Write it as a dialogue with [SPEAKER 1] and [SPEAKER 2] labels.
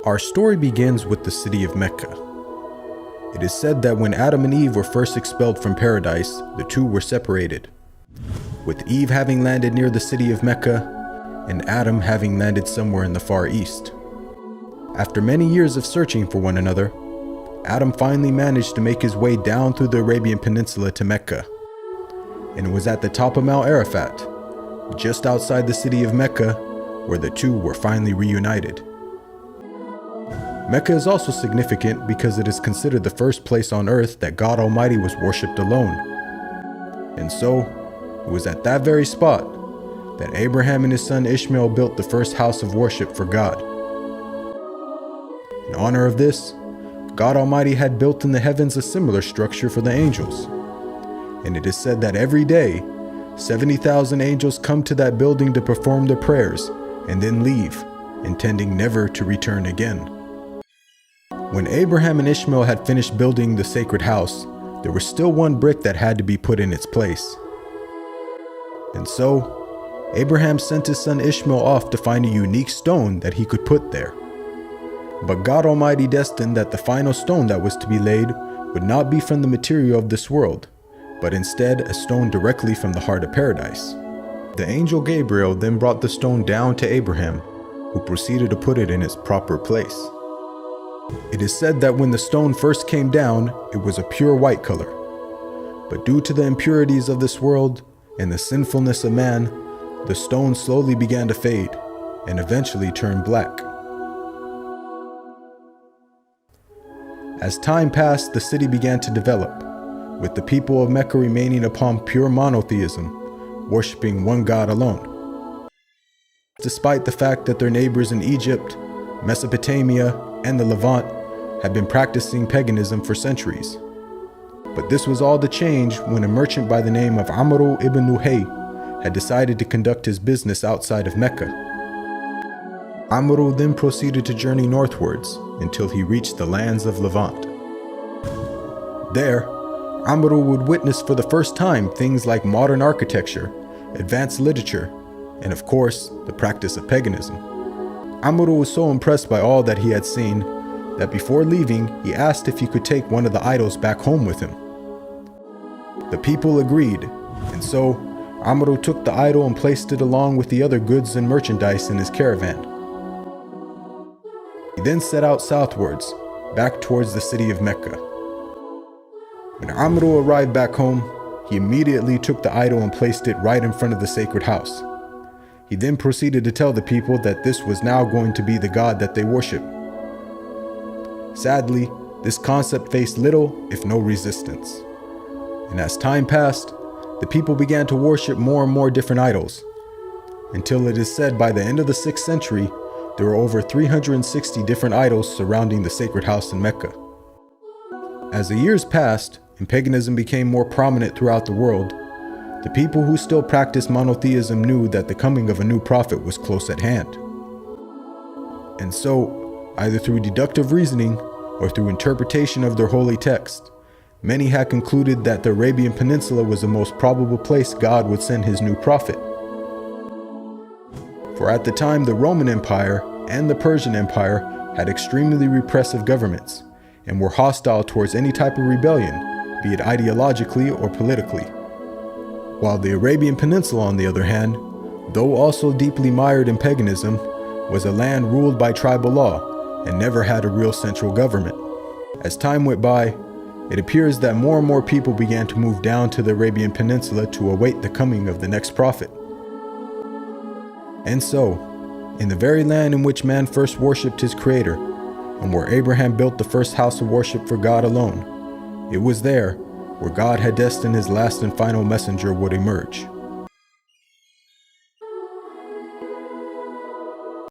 [SPEAKER 1] Our story begins with the city of Mecca. It is said that when Adam and Eve were first expelled from paradise, the two were separated, with Eve having landed near the city of Mecca and Adam having landed somewhere in the Far East. After many years of searching for one another, Adam finally managed to make his way down through the Arabian Peninsula to Mecca, and it was at the top of Mount Arafat, just outside the city of Mecca, where the two were finally reunited. Mecca is also significant because it is considered the first place on earth that God Almighty was worshipped alone. And so, it was at that very spot that Abraham and his son Ishmael built the first house of worship for God. In honor of this, God Almighty had built in the heavens a similar structure for the angels. And it is said that every day, 70,000 angels come to that building to perform their prayers and then leave, intending never to return again. When Abraham and Ishmael had finished building the sacred house, there was still one brick that had to be put in its place. And so, Abraham sent his son Ishmael off to find a unique stone that he could put there. But God Almighty destined that the final stone that was to be laid would not be from the material of this world, but instead a stone directly from the heart of paradise. The angel Gabriel then brought the stone down to Abraham, who proceeded to put it in its proper place. It is said that when the stone first came down, it was a pure white color. But due to the impurities of this world and the sinfulness of man, the stone slowly began to fade and eventually turned black. As time passed, the city began to develop, with the people of Mecca remaining upon pure monotheism, worshiping one God alone. Despite the fact that their neighbors in Egypt, Mesopotamia, and the Levant had been practicing paganism for centuries. But this was all to change when a merchant by the name of Amr ibn Luhay had decided to conduct his business outside of Mecca. Amr then proceeded to journey northwards until he reached the lands of Levant. There, Amr would witness for the first time things like modern architecture, advanced literature, and of course, the practice of paganism. Amr was so impressed by all that he had seen that before leaving, he asked if he could take one of the idols back home with him. The people agreed, and so Amr took the idol and placed it along with the other goods and merchandise in his caravan. He then set out southwards, back towards the city of Mecca. When Amr arrived back home, he immediately took the idol and placed it right in front of the sacred house. He then proceeded to tell the people that this was now going to be the God that they worship. Sadly, this concept faced little, if no resistance. And as time passed, the people began to worship more and more different idols, until it is said by the end of the 6th century, there were over 360 different idols surrounding the sacred house in Mecca. As the years passed and paganism became more prominent throughout the world, the people who still practiced monotheism knew that the coming of a new prophet was close at hand. And so, either through deductive reasoning or through interpretation of their holy text, many had concluded that the Arabian Peninsula was the most probable place God would send his new prophet. For at the time, the Roman Empire and the Persian Empire had extremely repressive governments and were hostile towards any type of rebellion, be it ideologically or politically. While the Arabian Peninsula, on the other hand, though also deeply mired in paganism, was a land ruled by tribal law and never had a real central government. As time went by, it appears that more and more people began to move down to the Arabian Peninsula to await the coming of the next prophet. And so, in the very land in which man first worshipped his creator, and where Abraham built the first house of worship for God alone, it was there where God had destined his last and final messenger would emerge.